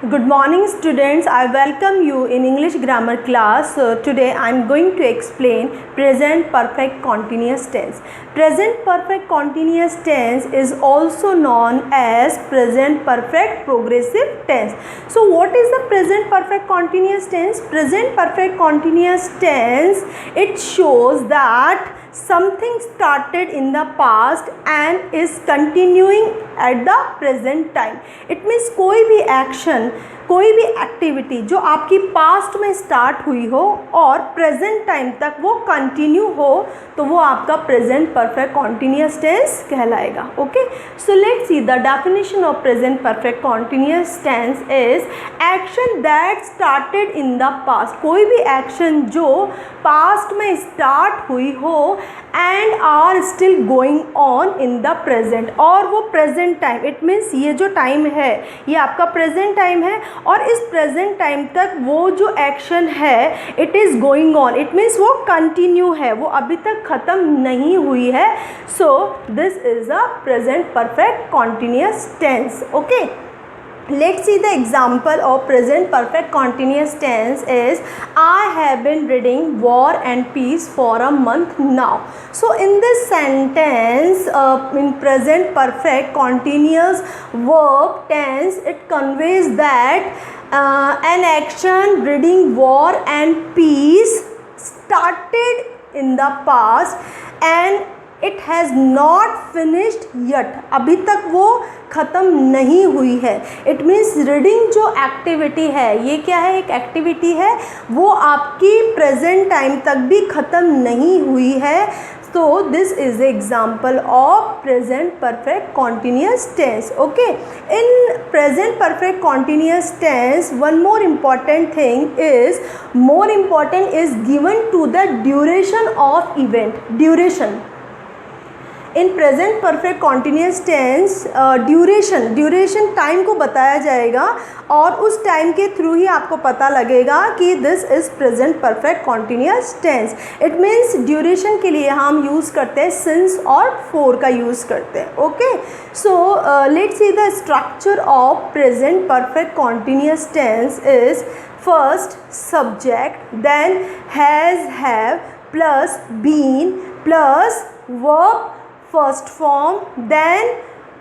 Good morning students, I welcome you in English grammar class. Today I am going to explain present perfect continuous tense. Present perfect continuous tense is also known as present perfect progressive tense. So what is the present perfect continuous tense? Present perfect continuous tense, it shows that something started in the past and is continuing at the present time. It means कोई भी action, कोई भी activity जो आपकी past में start हुई हो और प्रेजेंट टाइम तक वो कंटिन्यू हो, तो वो आपका प्रेजेंट परफेक्ट कॉन्टिन्यूस टेंस कहलाएगा. Okay, so let's see the definition of present perfect continuous tense is action that started in the past. कोई भी एक्शन जो पास्ट में स्टार्ट हुई हो and are still going on in the present, और वो प्रेजेंट टाइम, इट मीन्स ये जो टाइम है ये आपका प्रेजेंट टाइम है और इस प्रेजेंट टाइम तक वो जो एक्शन है it is going on, it means वो कंटिन्यू है, वो अभी तक ख़त्म नहीं हुई है. So this is a present perfect continuous tense. Okay, let's see the example of present perfect continuous tense is I have been reading War and Peace for a month now. So in this sentence, in present perfect continuous verb tense, it conveys that an action reading war and peace started in the past and it has not finished yet. अभी तक वो ख़त्म नहीं हुई है. It means reading जो activity है ये क्या है, एक एक्टिविटी है, वो आपकी प्रेजेंट टाइम तक भी ख़त्म नहीं हुई है. तो this is example of present perfect continuous tense. Okay, in present perfect continuous tense one more important thing is, more important is given to the duration of event. Duration in present perfect continuous tense, duration time को बताया जाएगा और उस time के through ही आपको पता लगेगा कि this is present perfect continuous tense. It means duration के लिए हम यूज़ करते हैं सिंस और फोर का यूज़ करते हैं. Okay, so let's see the structure of present perfect continuous tense is first subject, then has, have plus been plus verb first form, then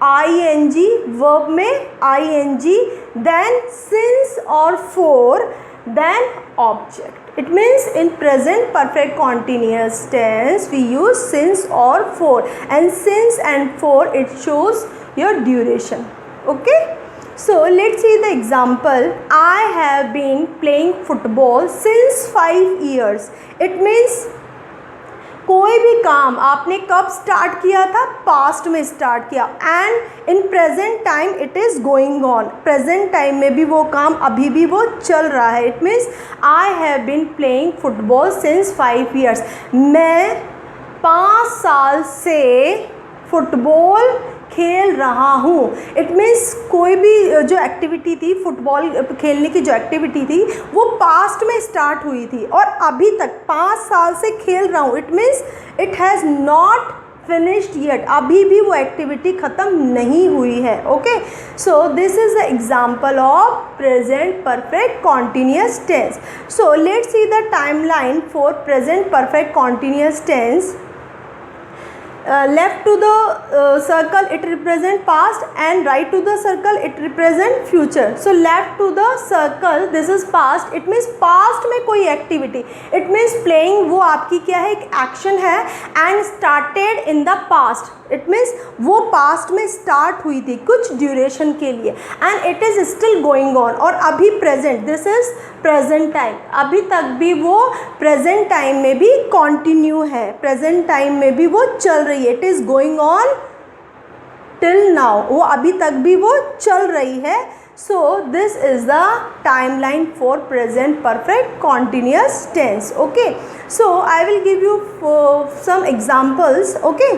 ing, verb में ing, देन सिंस और for, then object. It means in present perfect continuous tense we use since और for, and since and for it shows your duration. Okay, so let's see the example. I have been playing football since 5 years. It means कोई भी काम आपने कब start किया था, past में start किया, and in present time it is going on. Present time में भी वो काम अभी भी वो चल रहा है. It means I have been playing football since 5 years. मैं 5 साल से फुटबॉल खेल रहा हूँ. इट मीन्स कोई भी जो एक्टिविटी थी, फुटबॉल खेलने की जो एक्टिविटी थी वो पास्ट में स्टार्ट हुई थी और अभी तक 5 साल से खेल रहा हूँ. It means it has not finished yet. अभी भी वो एक्टिविटी ख़त्म नहीं हुई है. Okay, so this is the example of present perfect continuous tense. So let's see the time line for present perfect continuous tense. Left to the circle it represent past and right to the circle it represent future. So left to the circle this is past. It means past में कोई activity. It means playing वो आपकी क्या है, एक action है and started in the past. It means वो past में start हुई थी कुछ duration के लिए and it is still going on. और अभी present, this is present time. अभी तक भी वो present time में भी continue है, present time में भी वो चल रही है. It is going on till now. वो अभी तक भी वो चल रही है. So this is the timeline for present perfect continuous tense. Okay, so I will give you some examples. Okay,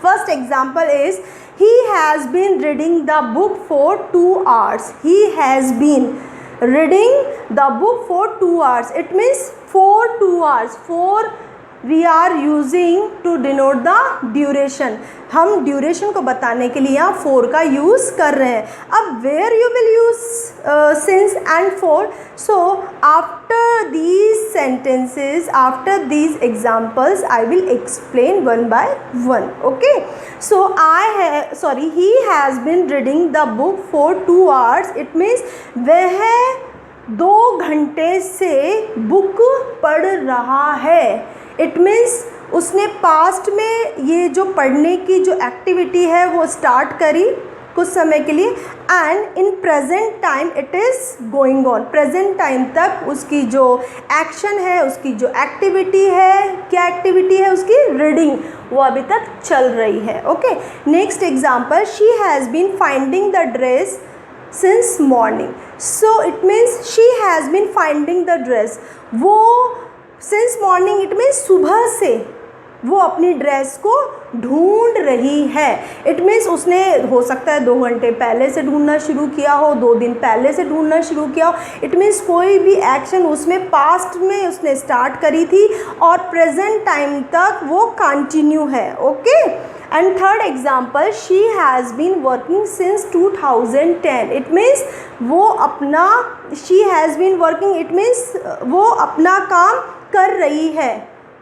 first example is he has been reading the book for 2 hours. He has been reading the book for 2 hours. It means for 2 hours. For we are using to denote the duration. हम duration को बताने के लिए यहाँ 4 का use कर रहे हैं. अब where you will use since and for. So after these sentences, after these examples, I will explain one by one. Okay, so he has been reading the book for 2 hours. It means वह 2 घंटे से book पढ़ रहा है. It means उसने past में ये जो पढ़ने की जो एक्टिविटी है वो स्टार्ट करी कुछ समय के लिए, and in present time it is going on. Present time तक उसकी जो एक्शन है, उसकी जो एक्टिविटी है, क्या एक्टिविटी है उसकी, रीडिंग, वो अभी तक चल रही है. Okay, next example, she has been finding the dress since morning. So it means she has been finding the dress. वो सिंस मॉर्निंग इट मीन्स सुबह से वो अपनी ड्रेस को ढूंढ रही है. इट मीन्स उसने हो सकता है 2 घंटे पहले से ढूंढना शुरू किया हो, 2 दिन पहले से ढूंढना शुरू किया हो. इट मीन्स कोई भी एक्शन उसमें पास्ट में उसने स्टार्ट करी थी और प्रेजेंट टाइम तक वो कंटिन्यू है. Okay, and third example, she has been working since 2010. It means वो अपना, she has been working it means वो अपना काम कर रही है.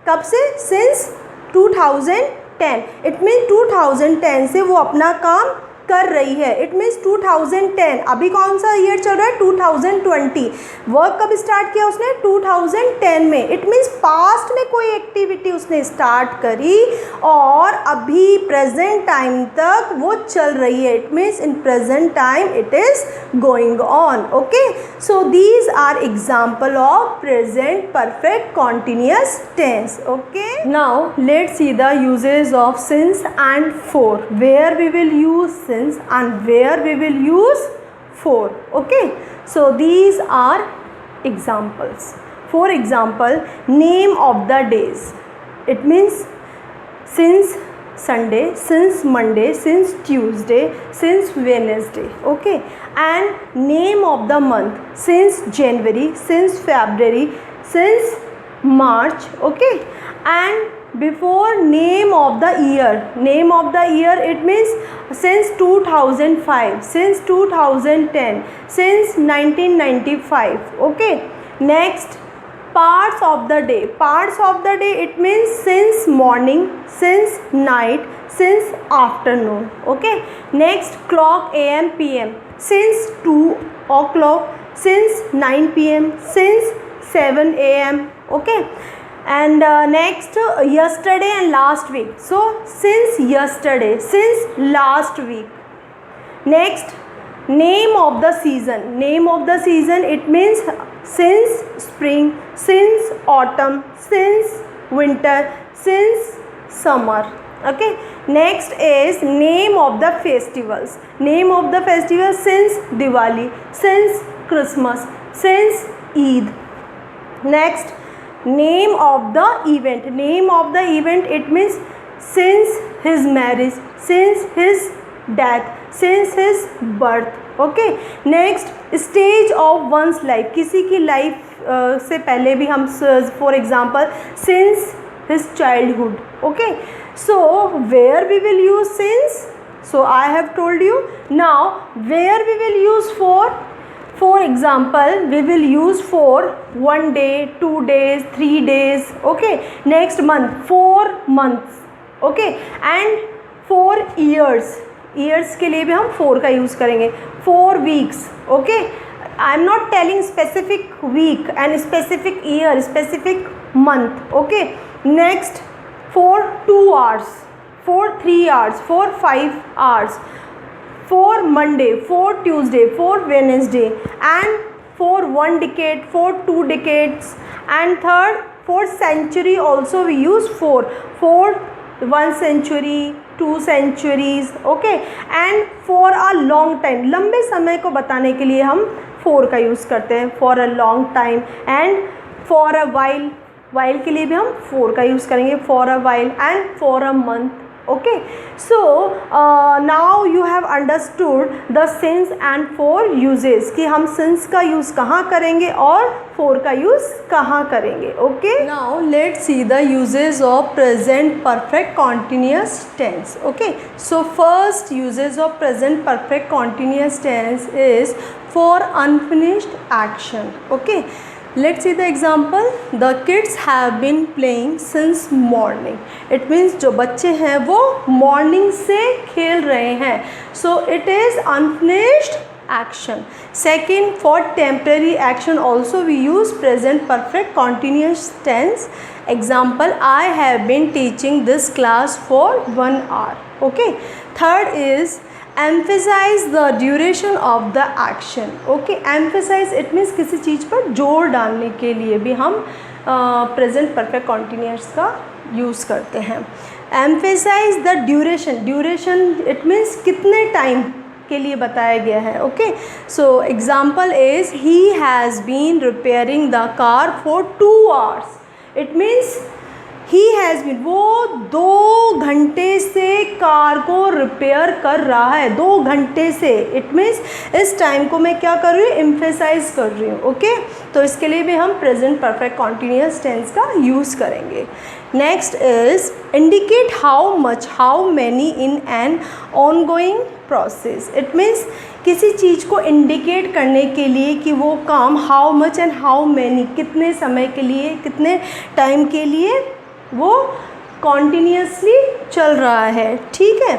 कब से, सिंस 2010. इट मीन्स 2010 से वो अपना काम कर रही है. इट मीन्स 2010, अभी कौन सा ईयर चल रहा है, 2020. वर्क कब स्टार्ट किया उसने, 2010 में. इट मीन्स पास्ट में कोई एक्टिविटी उसने स्टार्ट करी और अभी प्रेजेंट टाइम तक वो चल रही है. It means in present time it is going on. Okay, so these are example of present perfect continuous tense. Okay, now let's see the uses of since and for, where we will use since and where we will use for. Okay, so these are examples. For example, name of the days. It means since Sunday, since Monday, since Tuesday, since Wednesday. Okay, and name of the month, since January, since February, since March. Okay, and before name of the year, name of the year it means since 2005, since 2010, since 1995. Okay, next parts of the day, parts of the day it means since morning, since night, since afternoon. Okay, next clock, am pm, since 2 o'clock, since 9 pm, since 7 am. Okay, and next yesterday and last week. So since yesterday, since last week. Next, name of the season, name of the season it means since spring, since autumn, since winter, since summer. Okay, next is name of the festivals, name of the festival, since Diwali, since Christmas, since Eid. Next, name of the event, name of the event it means since his marriage, since his death, since his birth. Okay, next stage of one's life, किसी की life से पहले भी हम, for example since his childhood. Okay, so where we will use since, so I have told you. Now where we will use for example we will use for 1 day, 2 days, 3 days. Okay, next month, 4 months. Okay, and 4 years, years के लिए भी हम 4 का use करेंगे. 4 weeks. Okay, I am not telling specific week and specific year, specific month. Okay, next for 2 hours, for 3 hours, for 5 hours, for Monday, for Tuesday, for Wednesday, and for 1 decade, for 2 decades, and third for century also we use for 1 century, 2 centuries. Okay, and for a long time, लंबे समय को बताने के लिए हम for का use करते हैं, for a long time, and for a while, while के लिए भी हम for का यूज़ करेंगे, for a while, and for a month, Okay, so now you have understood the since and for uses कि हम since का use कहाँ करेंगे और for का use कहाँ करेंगे. Okay, now let's see the uses of present perfect continuous tense. Okay, so first uses of present perfect continuous tense is for unfinished action. Okay, let's see the example. The kids have been playing since morning. It means जो बच्चे हैं वो morning से खेल रहे हैं. So it is unfinished action. Second, for temporary action also we use present perfect continuous tense. Example, I have been teaching this class for 1 hour. Okay. Third is emphasize the duration of the action. Okay, emphasize it means किसी चीज़ पर जोर डालने के लिए भी हम present perfect continuous का use करते हैं. emphasize the duration. duration it means कितने टाइम के लिए बताया गया है. Okay, so example is he has been repairing the car for 2 hours. it means he has been, वो 2 घंटे से कार को रिपेयर कर रहा है, 2 घंटे से. इट मीन्स इस टाइम को मैं क्या कर रही हूँ, एम्फेसाइज कर रही हूँ. ओके, तो इसके लिए भी हम प्रेजेंट परफेक्ट कॉन्टीन्यूअस टेंस का यूज़ करेंगे. Next is indicate how much, how many in an on going process. It means किसी चीज़ को इंडिकेट करने के लिए कि वो काम how much and how many, कितने समय के लिए, कितने टाइम के लिए वो कॉन्टीन्यूसली चल रहा है. ठीक है,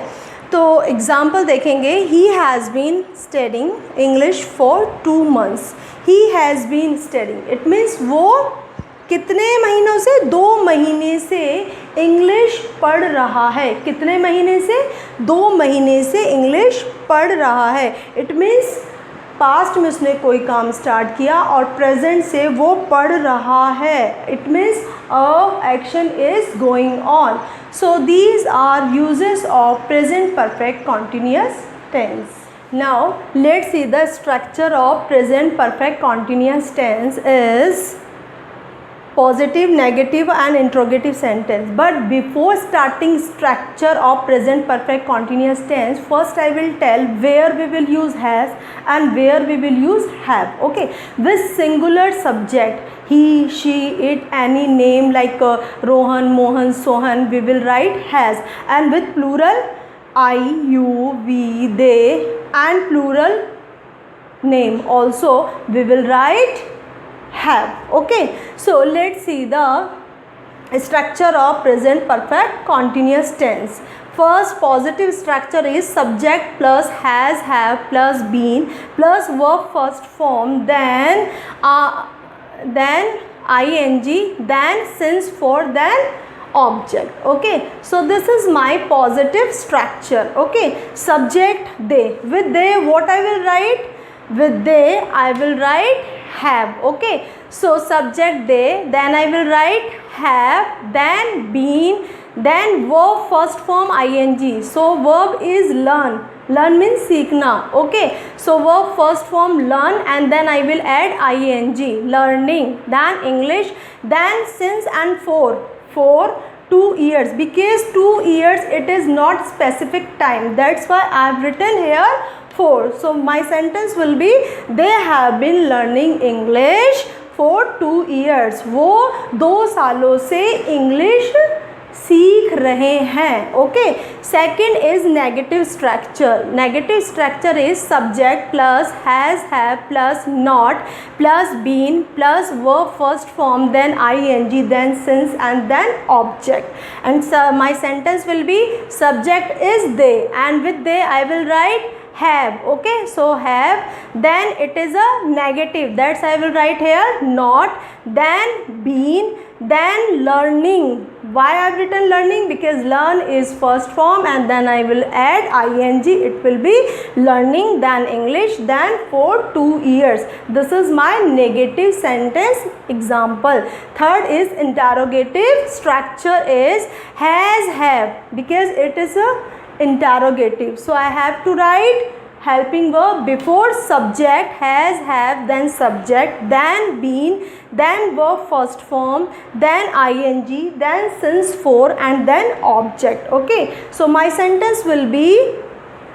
तो एग्ज़ाम्पल देखेंगे. He has been studying English for 2 months. He has been studying it means वो कितने महीनों से, 2 महीने से इंग्लिश पढ़ रहा है. कितने महीने से, 2 महीने से इंग्लिश पढ़ रहा है. इट मीन्स पास्ट में उसने कोई काम स्टार्ट किया और प्रेजेंट से वो पढ़ रहा है. It means a action is going on. So these are uses of present perfect continuous tense. Now let's see the structure of present perfect continuous tense is positive, negative and interrogative sentence. But before starting structure of present perfect continuous tense, first I will tell where we will use has and where we will use have. Okay, with singular subject he, she, it, any name like Rohan, Mohan, Sohan, we will write has, and with plural I, you, we, they and plural name also we will write have. Okay, so let's see the structure of present perfect continuous tense. First, positive structure is subject plus has, have plus been plus verb first form, then ing, then since, for, then object. Okay, so this is my positive structure. Okay, subject they. With they what I will write? With they I will write have. Okay, so subject they, then I will write have, then been, then verb first form ing. So verb is learn. Learn means सीखना. Okay, so verb first form learn and then I will add ing, learning, then English, then since and for 2 years, because 2 years it is not specific time, that's why I have written here 4. So my sentence will be they have been learning English for 2 years. वो 2 सालों से English सीख रहे हैं. Okay, second is negative structure. Negative structure is subject plus has, have plus not plus been plus verb first form, then ing, then since and then object. And my sentence will be subject is they and with they I will write have. Okay, so have, then it is a negative, that's I will write here not, then been, then learning. Why I have written learning? Because learn is first form and then I will add ing, it will be learning, then English, then for 2 years. This is my negative sentence example. Third is interrogative structure is has, have, because it is a interrogative, so I have to write helping verb before subject, has, have, then subject, then been, then verb first form, then ing, then since for, and then object. Okay, so my sentence will be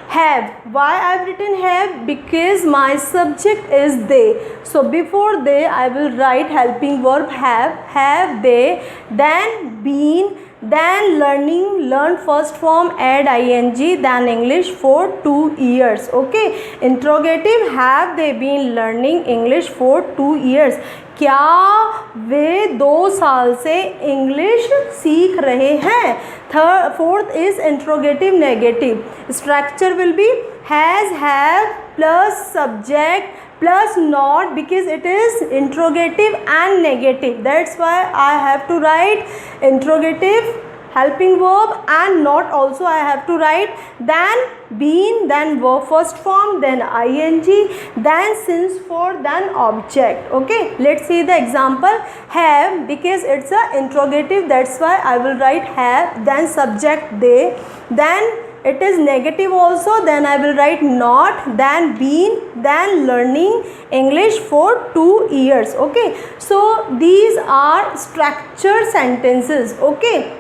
have. Why I have written have? Because my subject is they. So before they I will write helping verb have they, then been, then learning, learn first form, add ing, then English for 2 years. Okay, interrogative, have they been learning English for 2 years? क्या वे 2 साल से English सीख रहे हैं? Fourth is interrogative negative. Structure will be has, have plus subject plus not, because it is interrogative and negative. That's why I have to write interrogative, helping verb, and not also I have to write. Then been, then verb first form, then ing, then since for, then object. Okay, let's see the example. Have, because it's a interrogative, that's why I will write have, then subject they, then it is negative also, then I will write not, then been, then learning English for 2 years. Okay, so these are structured sentences. Okay,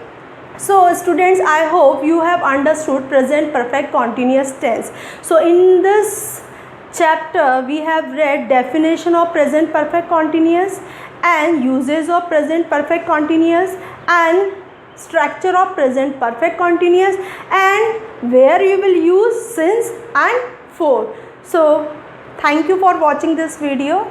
so students, I hope you have understood present perfect continuous tense. So in this chapter we have read definition of present perfect continuous and uses of present perfect continuous and structure of present perfect continuous and where you will use since and for. So thank you for watching this video.